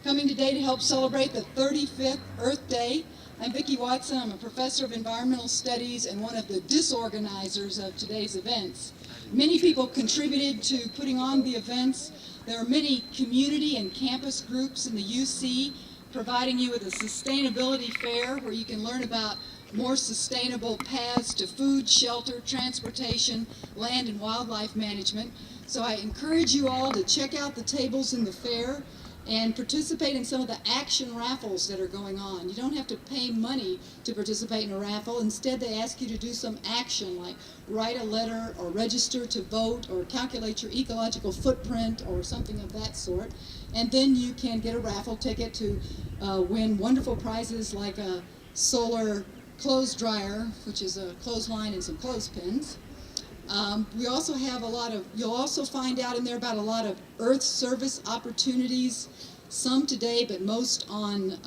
coming today to help celebrate the 35th Earth Day. I'm Vicki Watson. I'm a professor of environmental studies and one of the disorganizers of today's events. Many people contributed to putting on the events. There are many community and campus groups in the UC providing you with a sustainability fair where you can learn about more sustainable paths to food, shelter, transportation, land and wildlife management. So I encourage you all to check out the tables in the fair and participate in some of the action raffles that are going on. You don't have to pay money to participate in a raffle. Instead, they ask you to do some action, like write a letter or register to vote or calculate your ecological footprint or something of that sort. And then you can get a raffle ticket to win wonderful prizes like a solar clothes dryer, which is a clothesline and some clothespins. We also have you'll also find out in there about a lot of Earth service opportunities, some today, but most on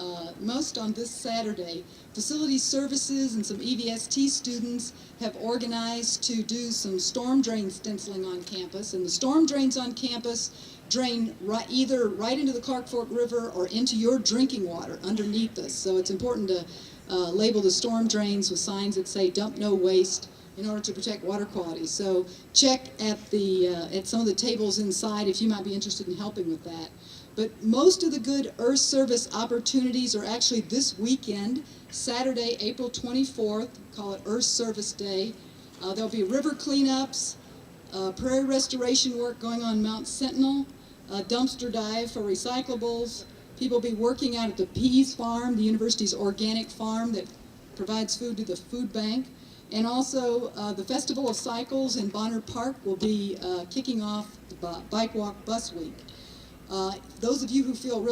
this Saturday. Facility services and some EVST students have organized to do some storm drain stenciling on campus, and the storm drains on campus drain either right into the Clark Fork River or into your drinking water underneath us. So it's important to label the storm drains with signs that say "Dump no waste" in order to protect water quality. So check at some of the tables inside if you might be interested in helping with that. But most of the good Earth Service opportunities are actually this weekend, Saturday, April 24th, call it Earth Service Day. There'll be river cleanups, prairie restoration work going on Mount Sentinel, a dumpster dive for recyclables. People will be working out at the Peas Farm, the university's organic farm that provides food to the food bank. And also, the Festival of Cycles in Bonner Park will be kicking off the Bike Walk Bus Week. Those of you who feel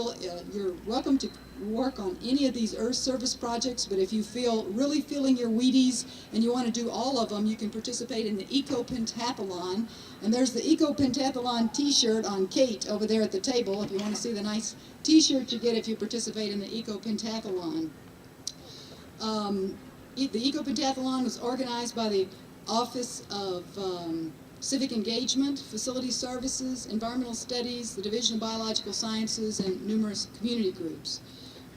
you're welcome to work on any of these Earth Service projects, but if you feel really feeling your Wheaties and you want to do all of them, you can participate in the Eco Pentathlon. And there's the Eco Pentathlon t-shirt on Kate over there at the table if you want to see the nice t-shirt you get if you participate in the Eco Pentathlon. The Eco Pentathlon was organized by the Office of Civic Engagement, Facility Services, Environmental Studies, the Division of Biological Sciences, and numerous community groups.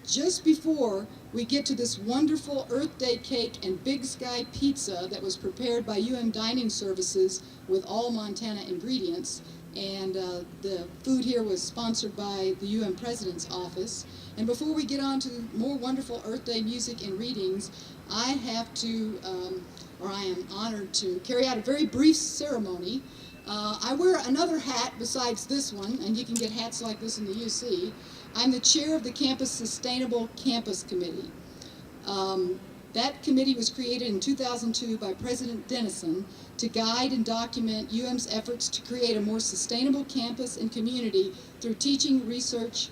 Just before we get to this wonderful Earth Day cake and Big Sky pizza that was prepared by Dining Services with all Montana ingredients, and the food here was sponsored by the President's Office. And before we get on to more wonderful Earth Day music and readings, I have to, I am honored to carry out a very brief ceremony. I wear another hat besides this one, and you can get hats like this in the UC. I'm the chair of the Campus Sustainable Campus Committee. That committee was created in 2002 by President Dennison to guide and document UM's efforts to create a more sustainable campus and community through teaching, research,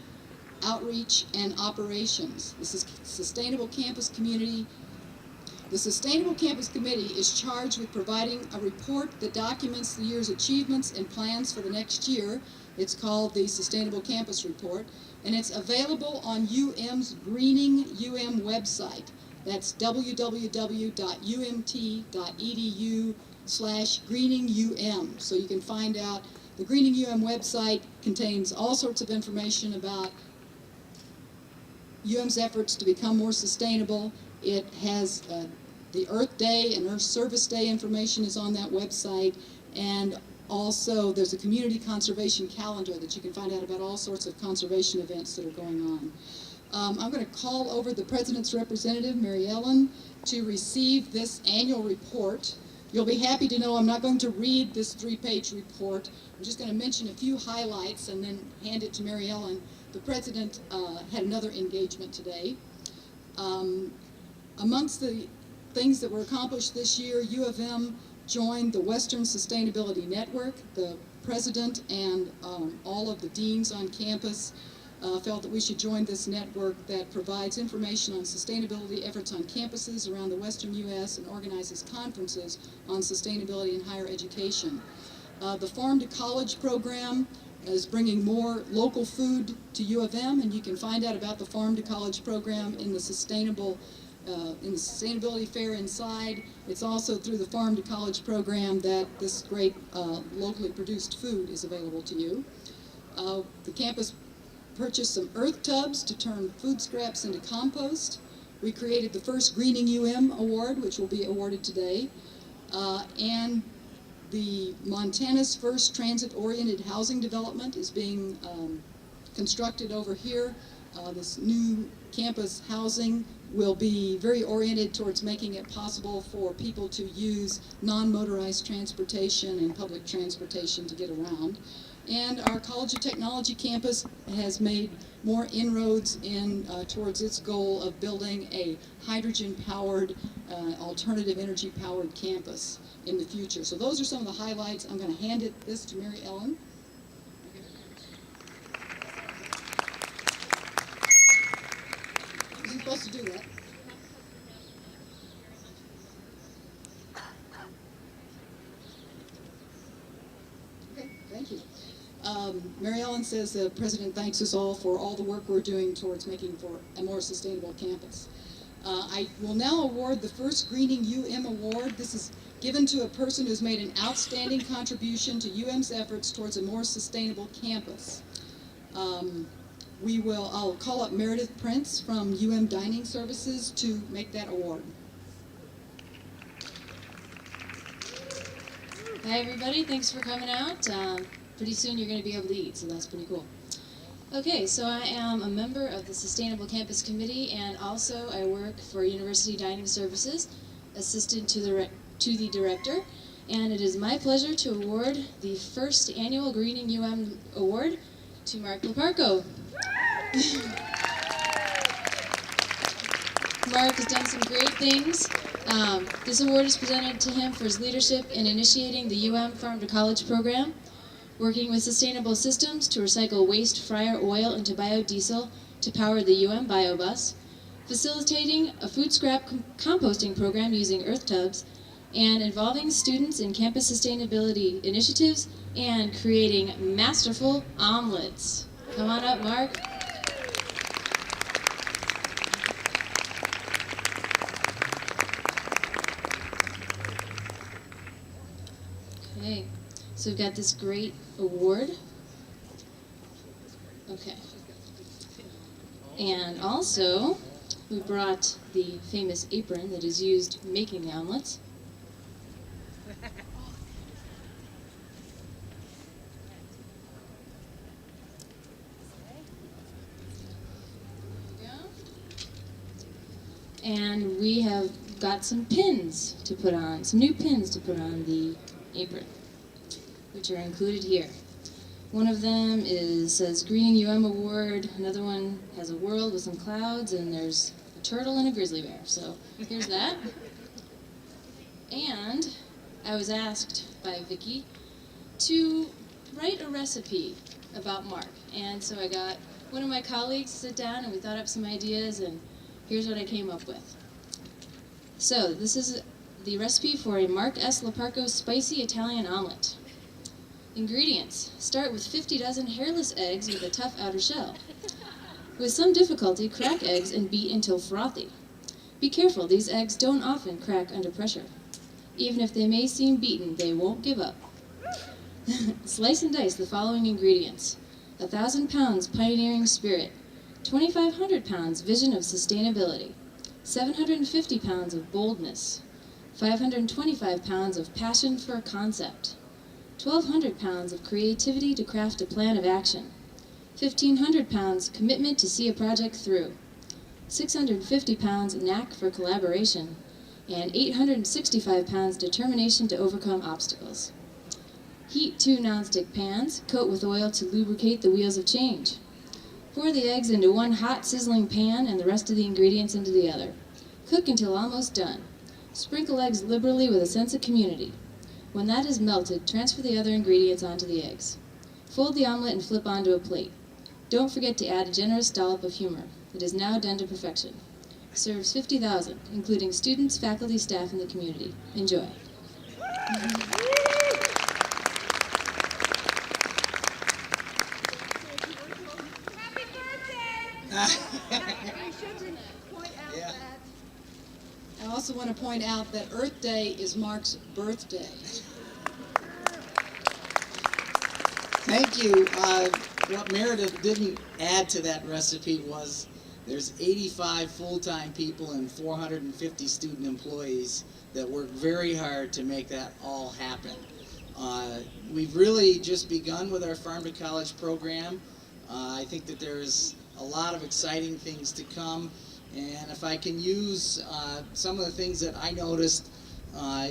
outreach, and operations. This is Sustainable Campus Community. The Sustainable Campus Committee is charged with providing a report that documents the year's achievements and plans for the next year. It's called the Sustainable Campus Report, and it's available on UM's Greening UM website. That's www.umt.edu/greeningum. So you can find out. The Greening UM website contains all sorts of information about UM's efforts to become more sustainable. It has the Earth Day and Earth Service Day information is on that website, and also there's a community conservation calendar that you can find out about all sorts of conservation events that are going on. I'm going to call over the President's representative, Mary Ellen, to receive this annual report. You'll be happy to know I'm not going to read this 3-page report. I'm just going to mention a few highlights and then hand it to Mary Ellen. The President had another engagement today. Amongst the things that were accomplished this year, U of M joined the Western Sustainability Network. The President and all of the deans on campus felt that we should join this network that provides information on sustainability efforts on campuses around the Western U.S. and organizes conferences on sustainability in higher education. The Farm to College program is bringing more local food to U of M, and you can find out about the Farm to College program in the Sustainability Fair inside. It's also through the Farm to College program that this great locally produced food is available to you. The campus purchased some earth tubs to turn food scraps into compost. We created the first Greening award, which will be awarded today. And the Montana's first transit-oriented housing development is being constructed over here. This new campus housing will be very oriented towards making it possible for people to use non-motorized transportation and public transportation to get around. And our College of Technology campus has made more inroads in towards its goal of building a hydrogen-powered, alternative energy-powered campus in the future. So those are some of the highlights. I'm going to hand this to Mary Ellen. You're supposed to do that. Okay, thank you. Mary Ellen says the President thanks us all for all the work we're doing towards making for a more sustainable campus. I will now award the first Greening Award. This is given to a person who's made an outstanding contribution to UM's efforts towards a more sustainable campus. I'll call up Meredith Prince from Dining Services to make that award. Hi everybody, thanks for coming out. Pretty soon you're going to be able to eat, so that's pretty cool. Okay, so I am a member of the Sustainable Campus Committee, and also I work for University Dining Services, assistant to the director, and it is my pleasure to award the first annual Greening Award to Mark Leparco. Mark has done some great things. This award is presented to him for his leadership in initiating the Farm to College program, working with sustainable systems to recycle waste fryer oil into biodiesel to power the BioBus, facilitating a food scrap composting program using earth tubs, and involving students in campus sustainability initiatives, and creating masterful omelets. Come on up, Mark. Okay, so we've got this great award. Okay. And also, we brought the famous apron that is used making the omelets. And we have got some pins to put on, some new pins to put on the apron, which are included here. One of them says Greening Award, another one has a world with some clouds, and there's a turtle and a grizzly bear. So here's that. And I was asked by Vicki to write a recipe about Mark. And so I got one of my colleagues to sit down, and we thought up some ideas, and here's what I came up with. So this is the recipe for a Mark S. Leparco spicy Italian omelet. Ingredients: start with 50 dozen hairless eggs with a tough outer shell. With some difficulty, crack eggs and beat until frothy. Be careful, these eggs don't often crack under pressure. Even if they may seem beaten, they won't give up. Slice and dice the following ingredients: 1,000 pounds pioneering spirit, 2,500 pounds vision of sustainability, 750 pounds of boldness, 525 pounds of passion for a concept, 1,200 pounds of creativity to craft a plan of action, 1,500 pounds commitment to see a project through, 650 pounds knack for collaboration, and 865 pounds determination to overcome obstacles. Heat 2 nonstick pans, coat with oil to lubricate the wheels of change. Pour the eggs into one hot, sizzling pan and the rest of the ingredients into the other. Cook until almost done. Sprinkle eggs liberally with a sense of community. When that is melted, transfer the other ingredients onto the eggs. Fold the omelet and flip onto a plate. Don't forget to add a generous dollop of humor. It is now done to perfection. Serves 50,000, including students, faculty, staff, and the community. Enjoy. I also want to point out that Earth Day is Mark's birthday. Thank you. what Meredith didn't add to that recipe was there's 85 full-time people and 450 student employees that work very hard to make that all happen. We've really just begun with our Farm to College program. I think that there's a lot of exciting things to come, and if I can use some of the things that I noticed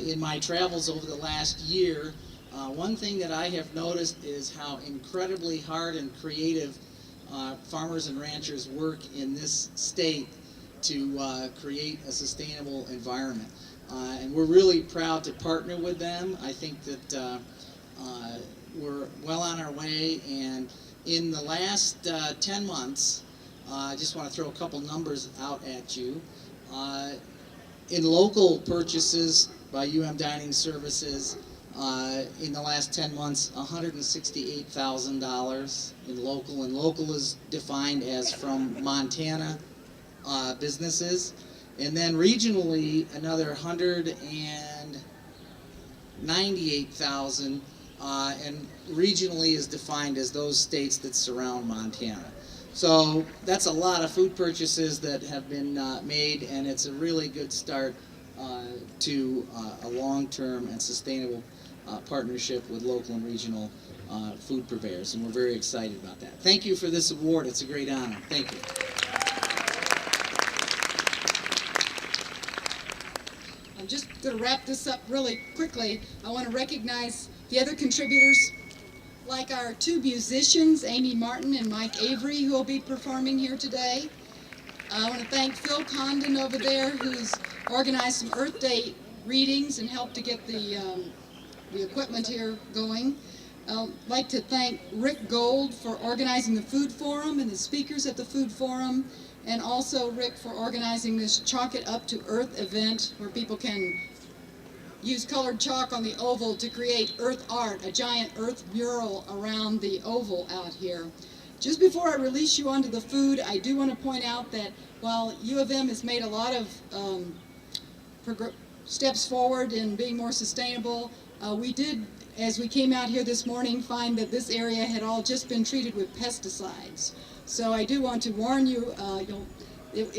in my travels over the last year, one thing that I have noticed is how incredibly hard and creative farmers and ranchers work in this state to create a sustainable environment. And we're really proud to partner with them. I think that we're well on our way, and in the last 10 months, I just want to throw a couple numbers out at you. In local purchases by UM Dining Services, in the last 10 months, $168,000 in local, and local is defined as from Montana businesses. And then regionally, another 198,000, and regionally is defined as those states that surround Montana. So that's a lot of food purchases that have been made, and it's a really good start to a long-term and sustainable partnership with local and regional food purveyors, and we're very excited about that. Thank you for this award. It's a great honor. Thank you. I'm just going to wrap this up really quickly. I want to recognize the other contributors, like our two musicians, Amy Martin and Mike Avery, who will be performing here today. I want to thank Phil Condon over there, who's organized some Earth Day readings and helped to get the equipment here going. I'd like to thank Rick Gold for organizing the Food Forum and the speakers at the Food Forum, and also Rick for organizing this Chalk It Up to Earth event where people can use colored chalk on the oval to create earth art, a giant earth mural around the oval out here. Just before I release you onto the food, I do want to point out that while U of M has made a lot of steps forward in being more sustainable, we did, as we came out here this morning, find that this area had all just been treated with pesticides. So I do want to warn you, I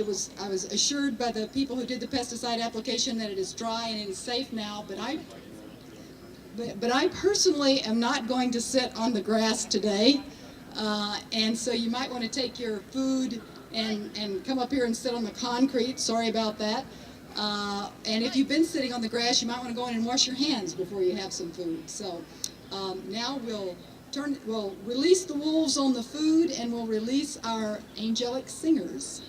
was assured by the people who did the pesticide application that it is dry and it is safe now, but I personally am not going to sit on the grass today, and so you might want to take your food and come up here and sit on the concrete. Sorry about that. And if you've been sitting on the grass, you might want to go in and wash your hands before you have some food. So now we'll release the wolves on the food, and we'll release our angelic singers.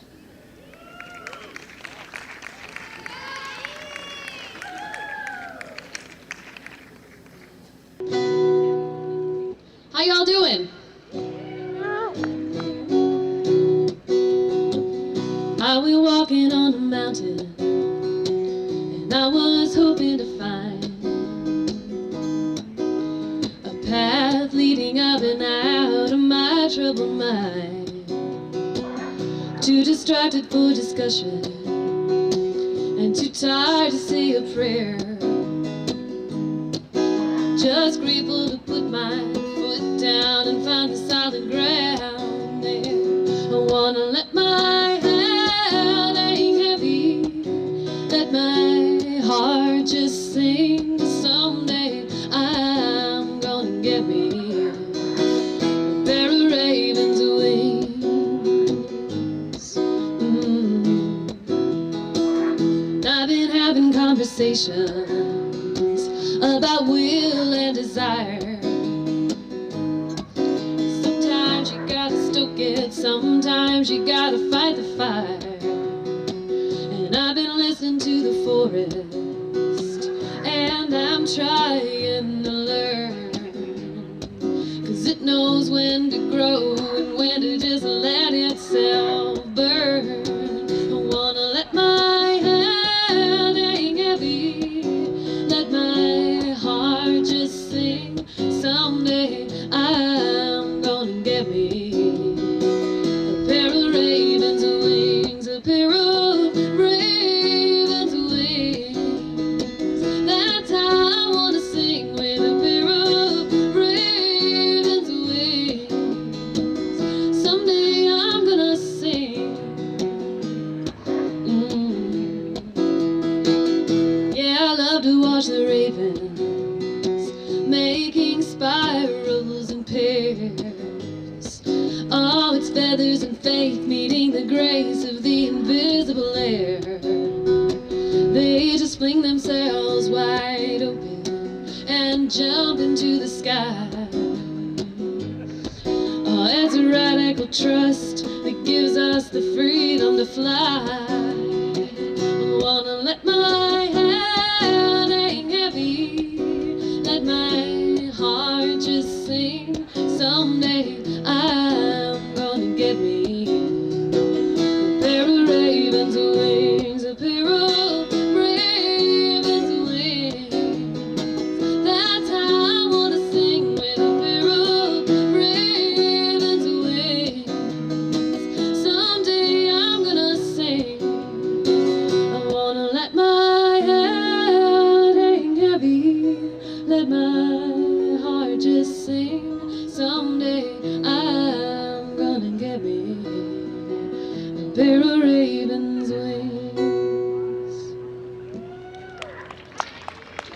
How y'all doing? I was walking on a mountain, and I was hoping to find a path leading up and out of my troubled mind. Too distracted for discussion, and too tired to say a prayer. Just grateful to put my foot down and find the solid ground there. I wanna let my head hang heavy, let my heart just sing. Someday I'm gonna get me a pair of raven's wings. I've been having conversations about will and desire. Sometimes you gotta stoke it, sometimes you gotta fight the fire. And I've been listening to the forest, and I'm trying to learn, 'cause it knows when to grow and when to just let itself burn. I wanna let my hand hang heavy, let my heart just sing. Someday I'm gonna get me a pair of raven's wings, a pair of raven's wings. That's how I wanna sing, with a pair of raven's wings. watch the ravens making spirals and pairs. All its feathers and faith meeting the grace of the invisible air. They just fling themselves wide open and jump into the sky. Oh, it's a radical trust that gives us the freedom to fly. I wanna let my head hang heavy, let my heart just sing. Someday I'm gonna get me a pair of raven's wings, a pair of raven's wings. That's how I wanna sing, with a pair of raven's wings. Someday I'm gonna sing. I wanna let my head hang heavy, let my heart just sing. Someday I'm gonna get me a pair of raven's wings.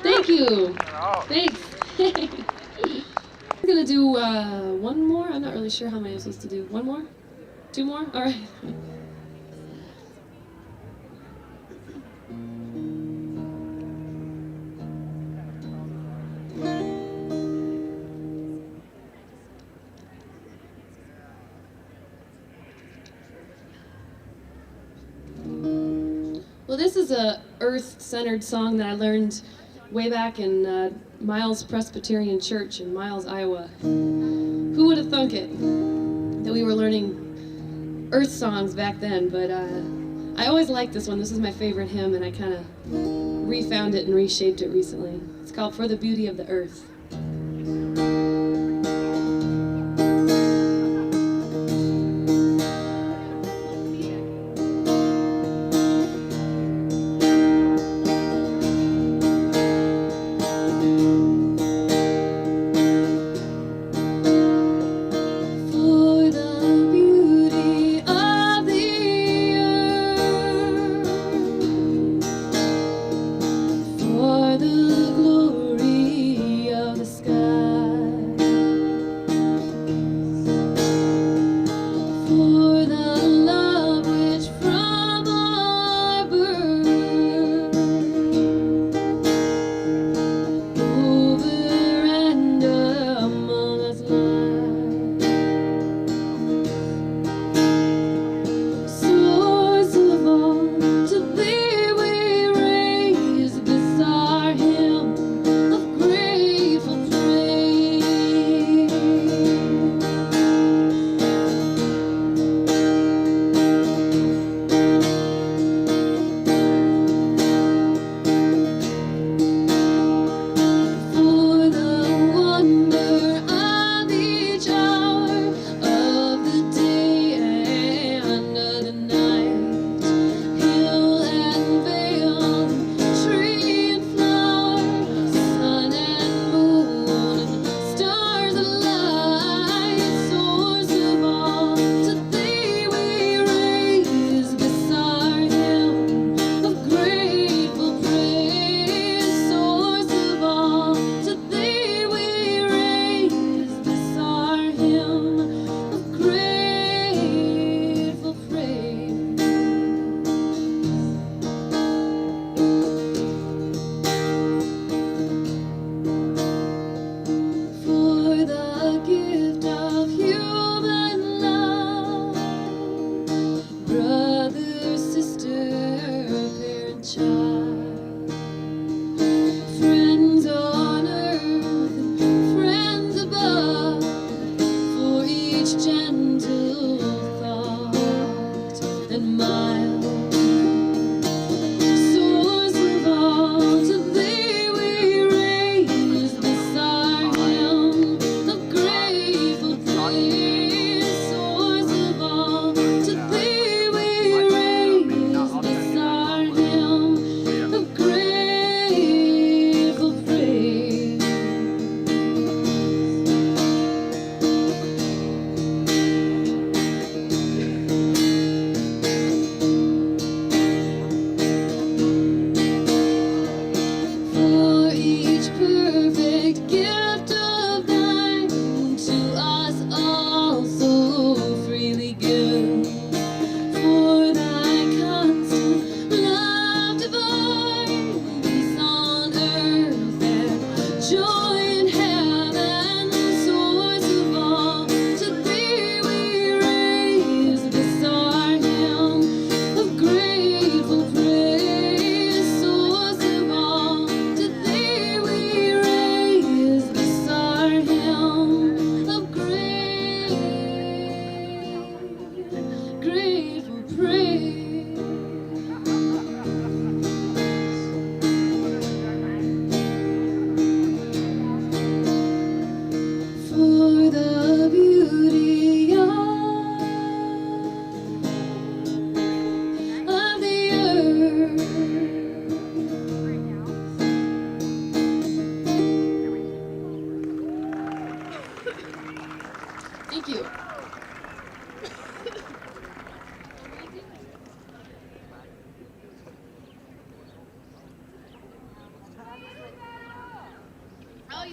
Thank you. Thanks. I'm gonna do one more. I'm not really sure how many I'm supposed to do. One more? Two more? All right. Well, this is a earth-centered song that I learned way back in Miles Presbyterian Church in Miles, Iowa. Who would have thunk it that we were learning earth songs back then? But I always liked this one. This is my favorite hymn, and I kind of refound it and reshaped it recently. It's called For the Beauty of the Earth.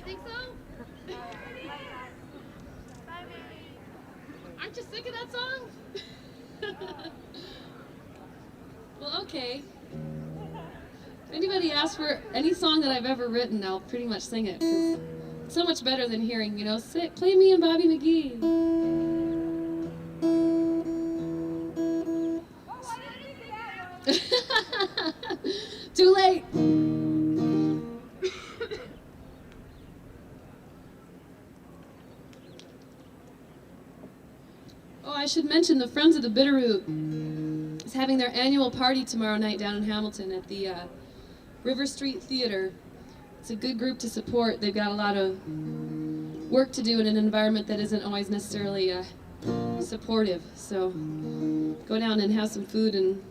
think so? Aren't you sick of that song? Well, okay. If anybody asks for any song that I've ever written, I'll pretty much sing it, 'cause it's so much better than hearing, play me and Bobby McGee. Too late. Oh, I should mention the Friends of the Bitterroot is having their annual party tomorrow night down in Hamilton at the River Street Theater. It's a good group to support. They've got a lot of work to do in an environment that isn't always necessarily supportive. So go down and have some food and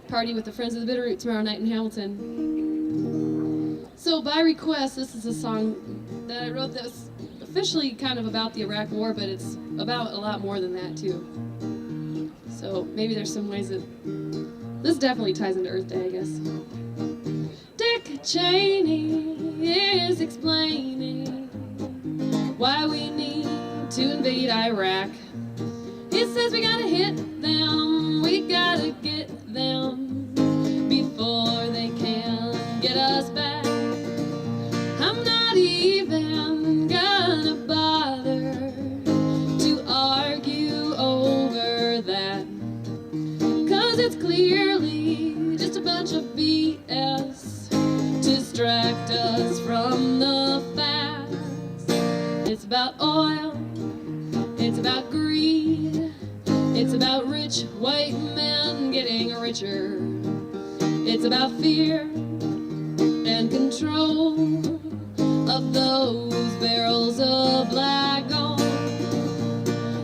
party with the Friends of the Bitterroot tomorrow night in Hamilton. So by request, this is a song that I wrote that was officially kind of about the Iraq War, but it's about a lot more than that too. So maybe there's some ways that this definitely ties into Earth Day, I guess. Dick Cheney is explaining why we need to invade Iraq. He says we gotta hit them, we gotta get them before they can get us back. I'm not even gonna bother to argue over that, 'cause it's clearly just a bunch of BS to distract us from the facts. It's about oil, it's about greed, it's about rich white men getting richer. It's about fear and control of those barrels of black gold.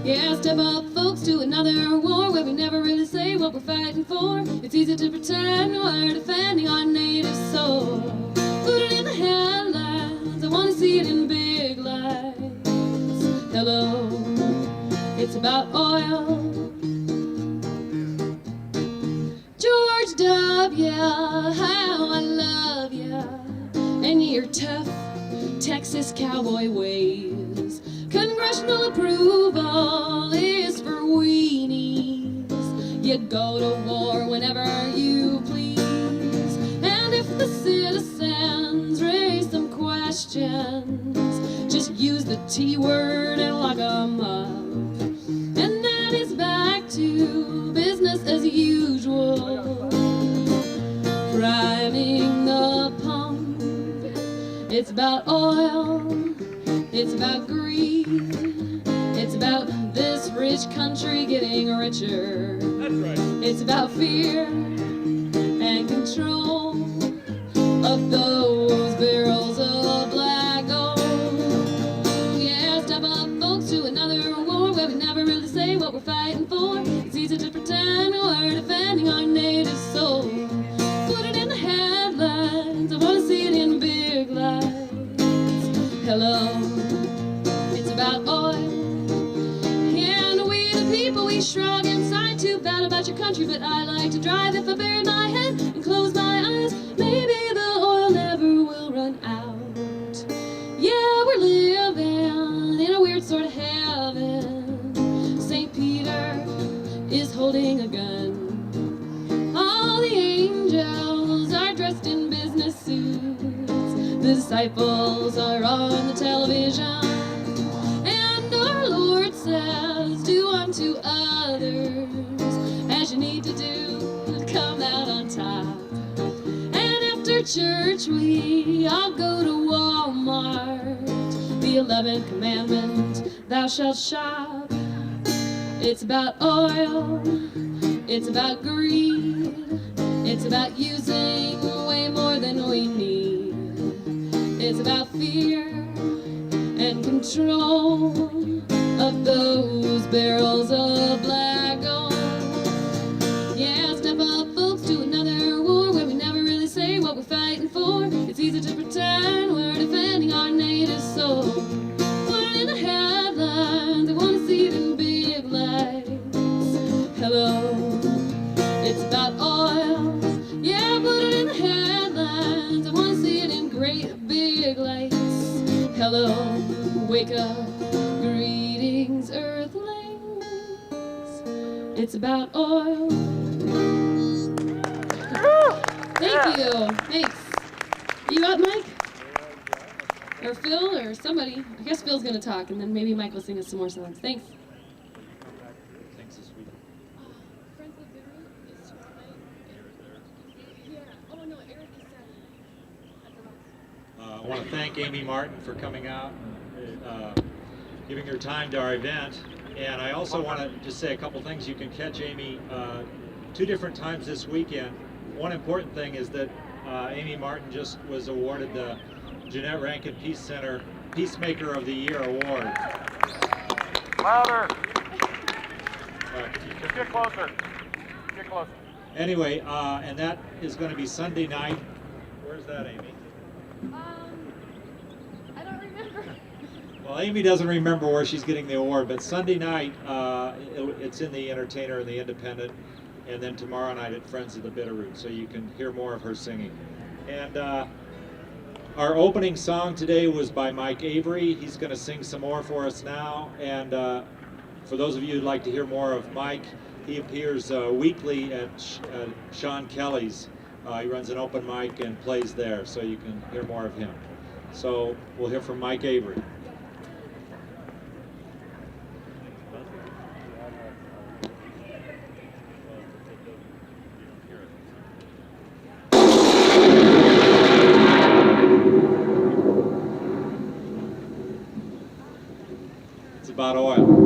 Yeah, step up, folks, to another war where we never really say what we're fighting for. It's easy to pretend we're defending our native soul. Put it in the headlines, I want to see it in big lights. Hello, it's about oil. George W., how I love ya, and your tough Texas cowboy ways. Congressional approval is for weenies. You go to war whenever you please. And if the citizens raise some questions, just use the T word and lock 'em up. And then it's back to business as usual. Priming the pump. It's about oil, it's about greed, it's about this rich country getting richer. That's right. It's about fear and control of those barrels of black gold. Yeah, step up, folks, to another war where we never really say what we're fighting for. It's easy to pretend we're defending our native soul. Put it in the headlines, I want to see it in big lights. Hello, it's about oil. And we the people, we shrug inside. Too bad about your country, but I like to drive. If I bury my head and close my eyes, maybe the oil never will run out. Yeah, we're living in a weird sort of heaven. St. Peter is holding a gun. All the angels are dressed in business suits. The disciples are on the television. And our Lord says, do unto others as you need to do to come out on top. And after church we all go to Walmart. The 11th commandment, thou shalt shop. It's about oil, it's about greed, it's about using way more than we need. It's about fear and control of those barrels of black gold. Yeah, step up, folks, to another war where we never really say what we're fighting for. It's easy to pretend we're defending our native soul. Put it in the headlines, I want to see it in big lights. Hello, it's about oil. Yeah, put it in the headlines, I want to see it in great big lights. Hello, wake up, greetings, earthlings. It's about oil. Thank you. Thanks. You up, Mike? Or Phil, or somebody? I guess Phil's gonna talk, and then maybe Mike will sing us some more songs. Thanks. Thanks this week. Friends of Avery is tomorrow night. Yeah. Oh no, Eric is Saturday at the Ross. I want to thank Amy Martin for coming out and giving her time to our event. And I also want to just say a couple things. You can catch Amy 2 different times this weekend. One important thing is that Amy Martin just was awarded the Jeanette Rankin Peace Center Peacemaker of the Year Award. Louder. Can you Get closer. Get closer. Anyway, and that is going to be Sunday night. Where's that, Amy? I don't remember. Well, Amy doesn't remember where she's getting the award, but Sunday night, it's in the Entertainer and the Independent, and then tomorrow night at Friends of the Bitterroot, so you can hear more of her singing. And our opening song today was by Mike Avery. He's going to sing some more for us now, and for those of you who'd like to hear more of Mike, he appears weekly at Sean Kelly's. He runs an open mic and plays there, so you can hear more of him. So we'll hear from Mike Avery. It's about oil.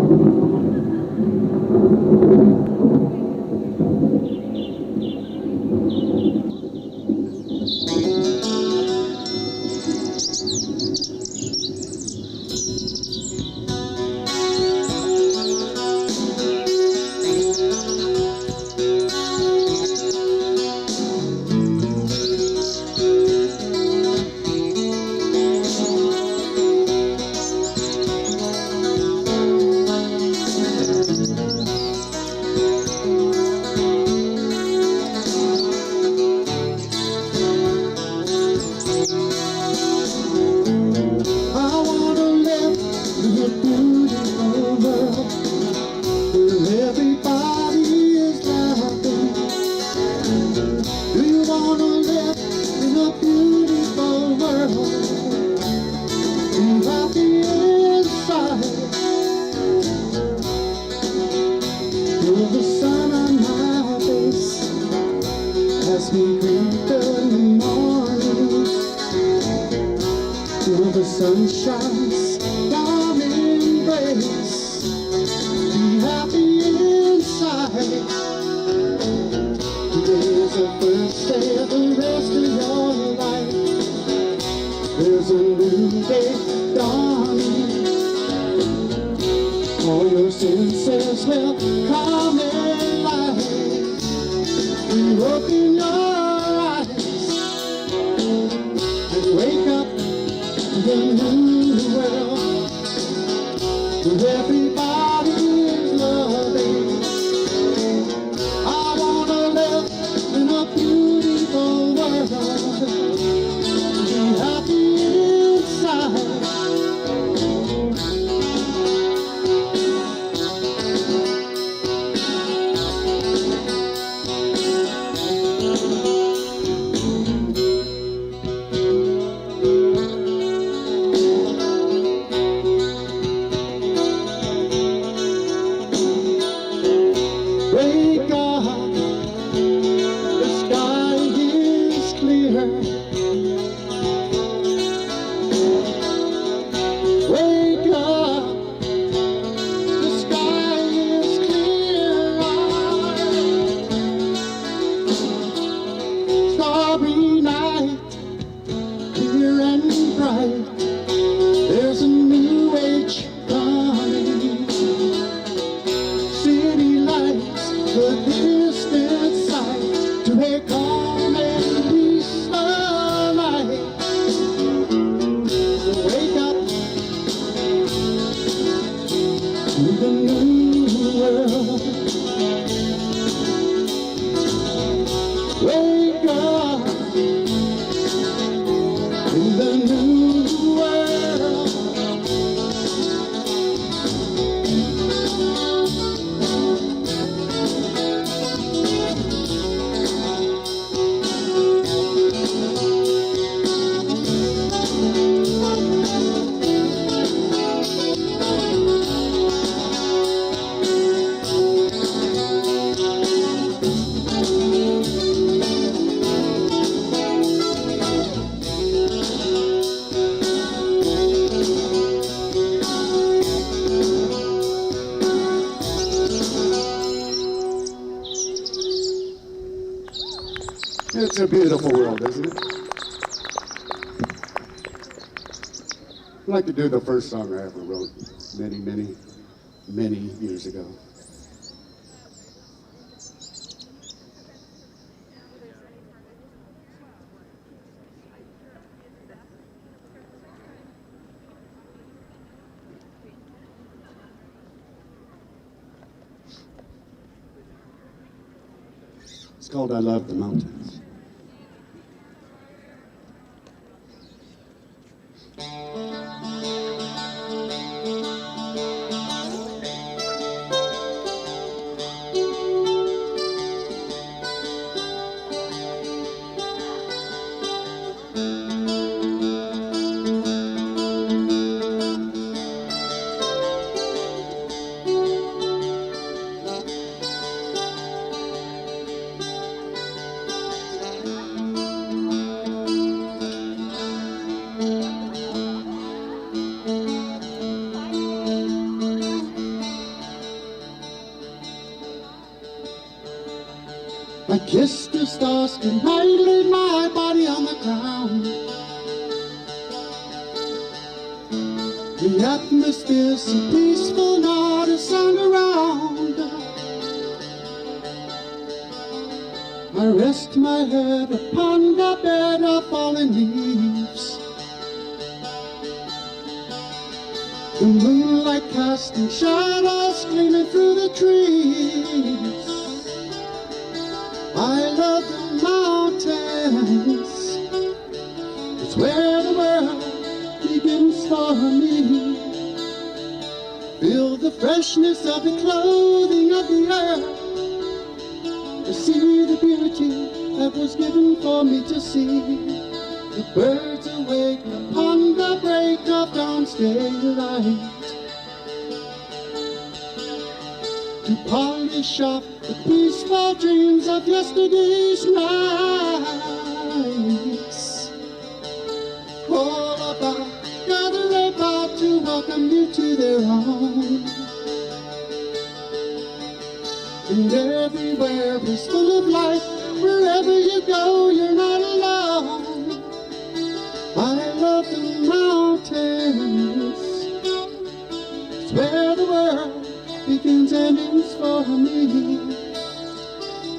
Sunshine's warm embrace. Be happy inside. Today is the first day of the rest of your life. There's a new day dawning. All your senses will come in light. You open your eyes and wake up the new world, where everybody is loving. I wanna live in a beautiful world, be happy inside. It's a beautiful world, isn't it? I'd like to do the first song I ever wrote many, many, many years ago. It's called I Love the Mountains. I kissed the stars goodnight, laid my body on the ground. The atmosphere's so peaceful, not a sound around. I rest my head upon the bed of fallen leaves. The moonlight casting shadows gleaming through the trees. I love the mountains. It's where the world begins for me. Feel the freshness of the clothing of the earth. To see the beauty that was given for me to see. The birds awake upon the break of dawn's daylight. To polish off the peaceful dreams of yesterday's nights. All about, gather about to welcome you to their home. And everywhere is full of life. Wherever you go, you're not alone. I love the mountains. It's where the world begins and ends for me.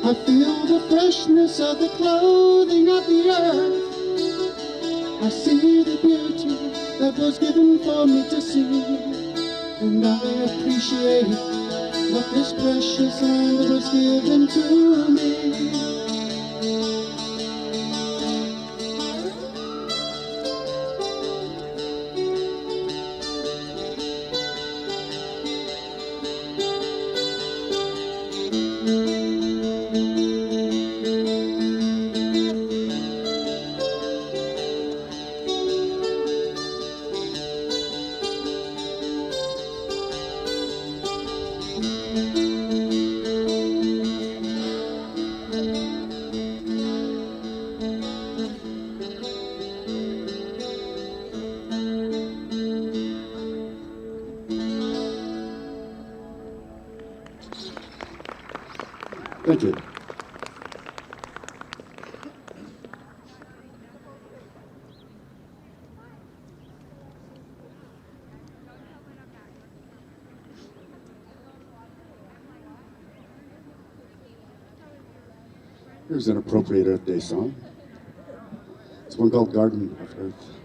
I feel the freshness of the clothing of the earth. I see the beauty that was given for me to see. And I appreciate what this precious land was given to me. Thank you. Here's an appropriate Earth Day song. It's one called Garden of Earth.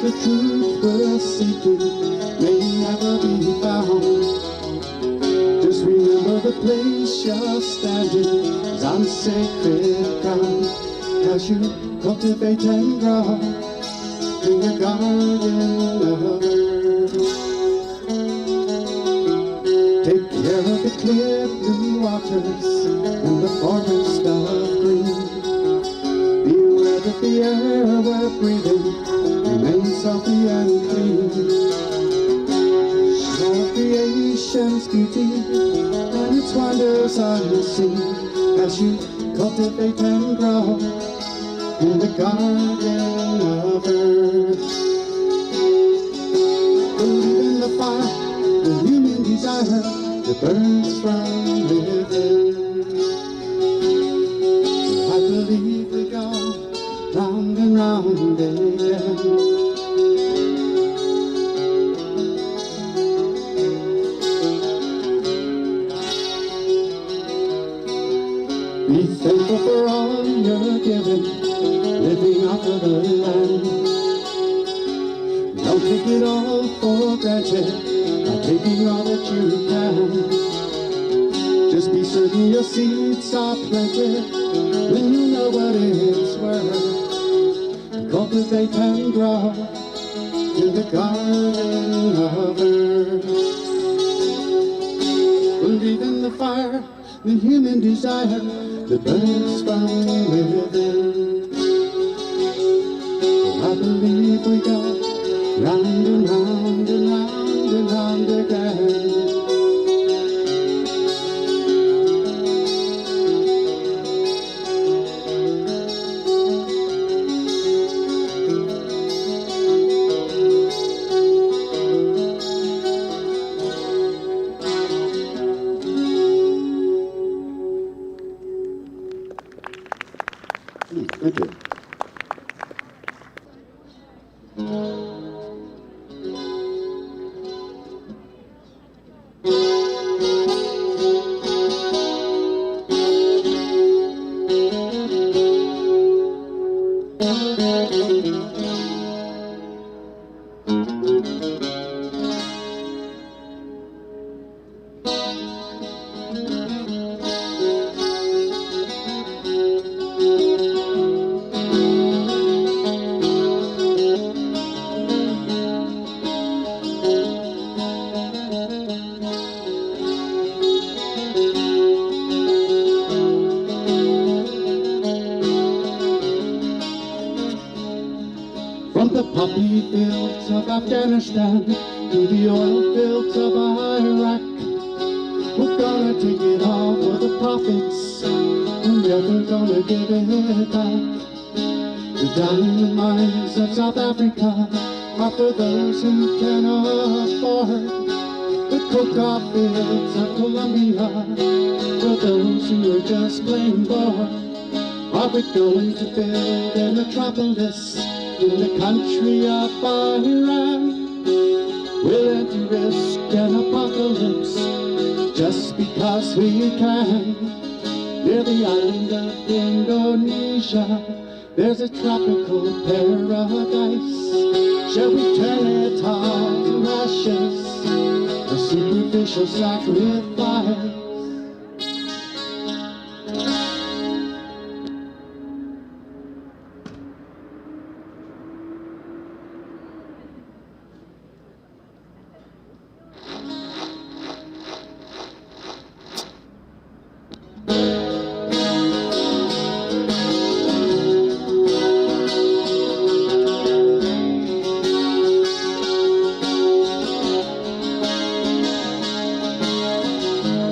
the truth we're seeking may never be found. Just remember the place you're standing is on sacred ground. As you cultivate and grow in the garden of earth, take care of the clear blue waters and the forest of green. Beware that the air we're breathing remains healthy and clean. Show creation's beauty and its wonders unseen as you cultivate and grow in the garden of earth. Believe in the fire, the human desire that burns from within. I believe we go round and round again. Be thankful for all you're given, living off of the land. Don't take it all for granted, by taking all that you can. Just be certain your seeds are planted when you know what it's worth. Cultivate and grow in the garden of earth. Believe in the fire, the human desire that burns from within. I believe we go round and round and round and round again. Thank you. From the poppy fields of Afghanistan to the oil fields of Iraq, we're gonna take it all for the profits, we're never gonna give it back. The diamond mines of South Africa are for those who can afford. The cocoa fields of Colombia for those who are just plain bored. Are we going to build a metropolis in the country of Iran? Willing to risk an apocalypse just because we can? Near the island of Indonesia, there's a tropical paradise. Shall we turn it all to ashes, a superficial sacrifice?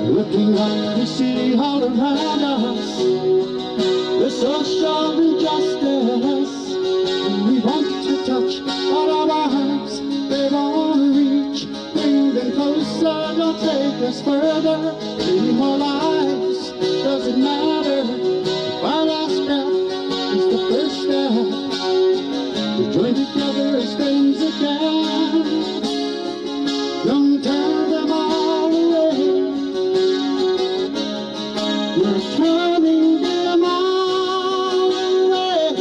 Looking up, we see all around us the social injustice. And we want to touch all our lives, they won't reach. Bring them closer, don't take us further. Any more lives, doesn't matter. Our last breath is the first step to join together as friends again. Don't turn them all away, we're turning them all away.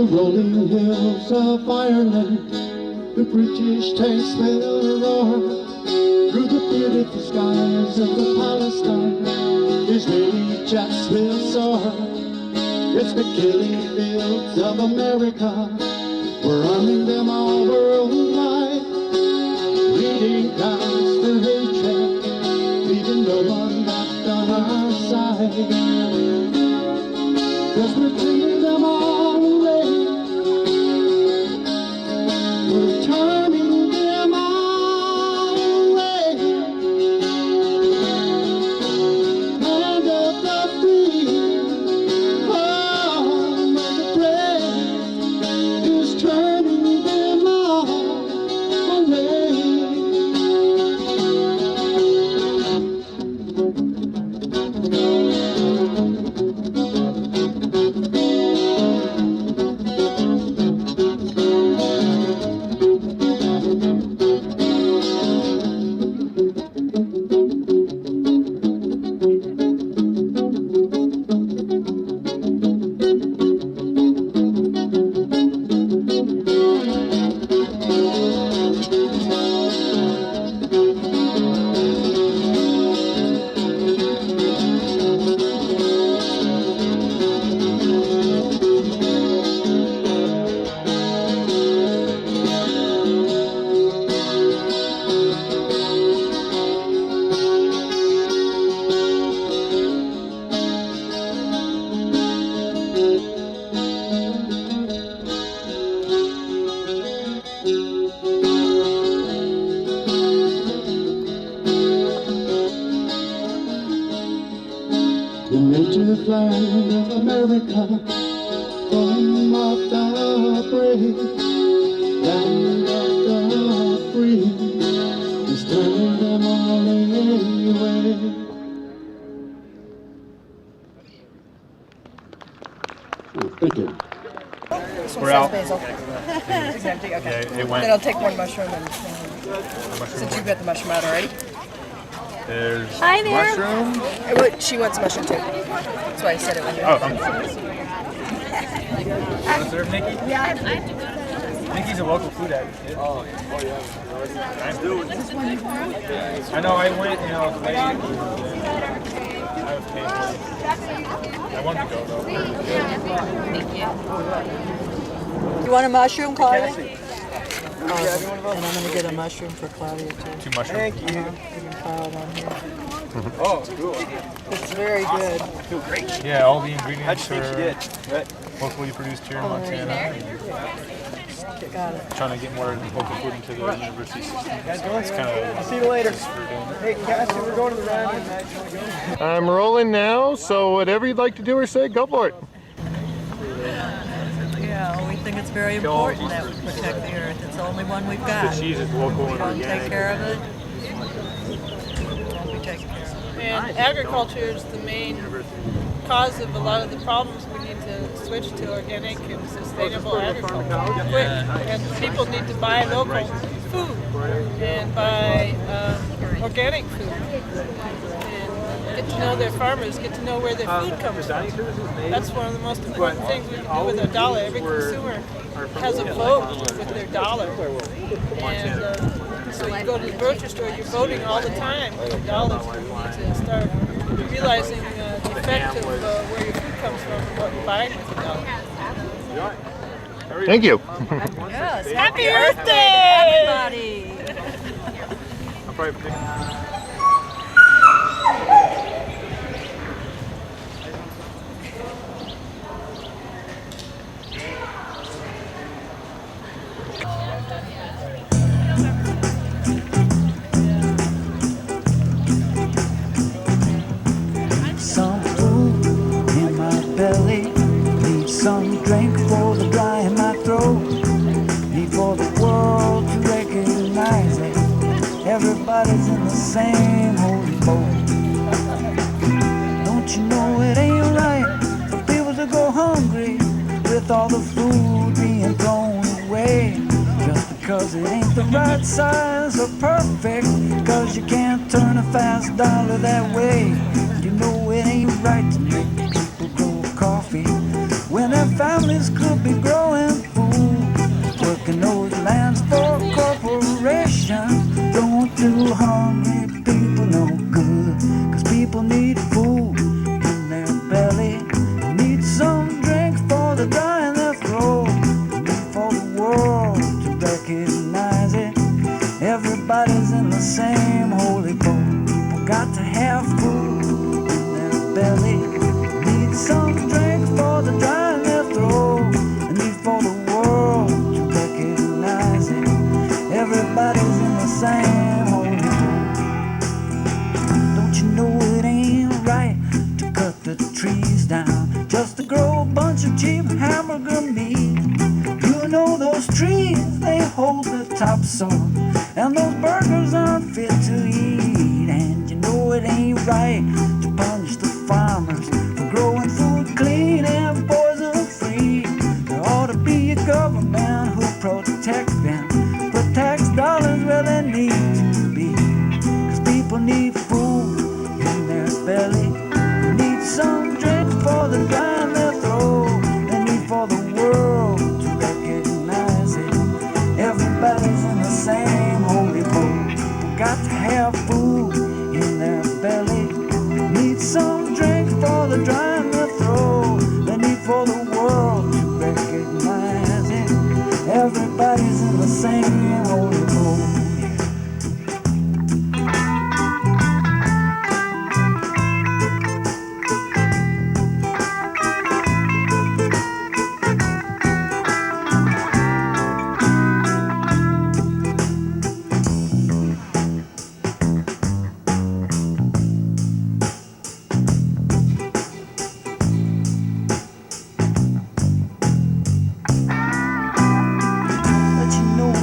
rolling hills of Ireland, the British tanks will roar. Through the beautiful skies of the Palestine, Israeli jets will soar. It's the killing fields of America, we're arming them all worldwide, leading cows for hatred, leaving no one left on our side. 'Cause we're turning them all away, we're turning them all away. Land of the free, home of the brave, is turning them all away. The native land of America, home of the brave, land of the free, is turning them all away. Oh, thank you. This one We're says out. basil. It's empty, okay. Yeah, it went. Then I'll take one mushroom and since you've got the mushroom out already. There's Hi there. mushroom. She wants mushroom too. That's why I said it when you Oh, I'm sorry. Want to serve Nikki? Yeah. Nikki's a local food advocate. Oh, yeah. I know, I went and I was late. I was paying. I wanted to go though. Thank you. You want a mushroom, Claudia? And I'm going to get a mushroom for Claudia too. 2 mushrooms. Thank you. You can file it on here. Oh, cool. It's very good. Feel great. Yeah, all the ingredients are locally produced here in Montana. Got it. Trying to get more local food into the university system. It's kind of. I'll see you later. Hey, Cassie, we're going to the round. I'm rolling now, so whatever you'd like to do or say, go for it. Yeah, we think it's very important that we protect the earth. It's the only one we've got. The cheese is local and Don't organic. take care of it. Won't be taken care of. And agriculture is the main cause of a lot of the problems. We need to switch to organic and sustainable agriculture quick. And people need to buy local food and buy organic food. And get to know their farmers, get to know where their food comes from. That's one of the most important things we can do with our dollar. Every consumer has a vote with their dollar. And so you go to the grocery store, you're voting all the time with your dollars. You need to start realizing the effect of where your food comes from and what you're buying with your dollar. Thank you. Yes, Happy Earth Day, everybody! I'll probably pick. Some food in my belly, need some drink for the dry in my throat, need for the world to recognize it. Everybody's in the same old boat. Don't you know it ain't right for people to go hungry with all the food being thrown away? Just because it ain't the right size or perfect, cause you can't turn a fast dollar that way. You know it ain't right to make people grow coffee when their families could be growing topsoil, and those burgers aren't fit to eat. And you know it ain't right to punish the farmers for growing food clean and poison free. There ought to be a government who protect them, put tax dollars where they need to be. 'Cause people need food in their belly, they need some drink for the dry in their throat, they need for the world to recognize it. Everybody's in the same holy boat. Got to have food in their belly. Need some drink for the dry in their throat. They need for the world to recognize it. Everybody's in the same holy boat.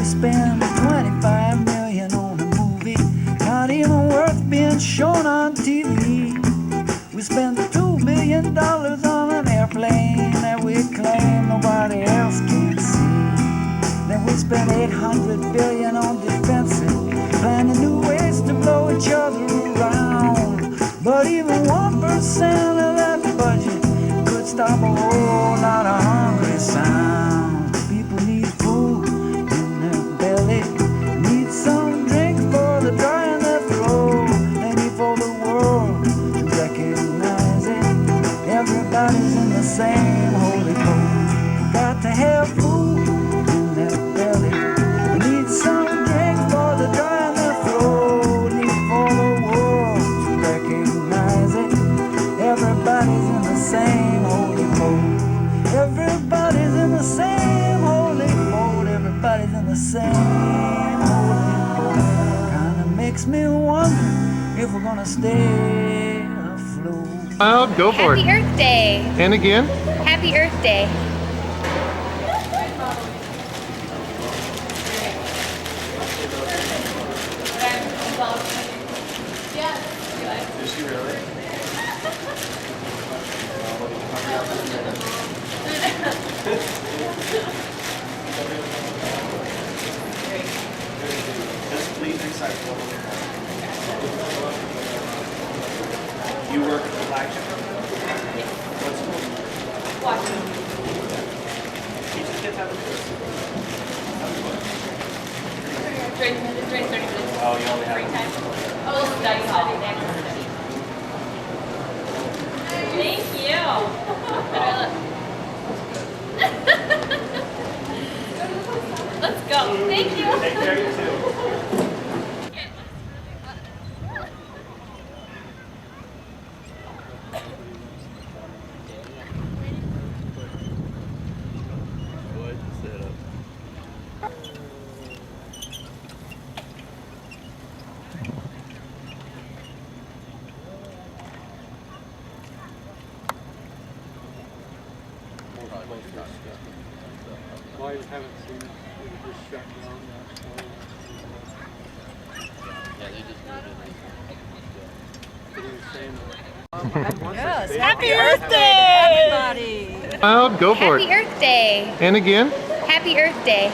Spend 25 million on a movie, not even worth being shown on TV. We spend $2 billion on an airplane that we claim nobody else can see. Then we spend 800 billion on defenses, planning new ways to blow each other around. But even 1% of that budget could stop a whole lot of hungry sound. People need food, need some drink for the dry in their throat. They need for the world to recognize it. Everybody's in the same holy boat. Got to have food in their belly. They need some drink for the dry in their throat. Need for the world to recognize it. Everybody's in the same holy boat. Everybody's in the same holy boat. Everybody's in the same holy boat. Kinda makes me wonder if we're gonna stay afloat. Cloud, go for it. Happy Earth Day. And again. Happy Earth Day. Is she really? Just please recite. You work at the flagship company? What school? Washington. Teach the kids how to do this. During 30 minutes. Oh, you only have free time. Oh, study hall. Thank you. Let's go. Thank you. Take care, you too. Well, you haven't seen it. It was just shut down. Yeah, they just Yes, Happy Earth Day, everybody! Cloud, go for Happy it. Earth Day. And again. Happy Earth Day.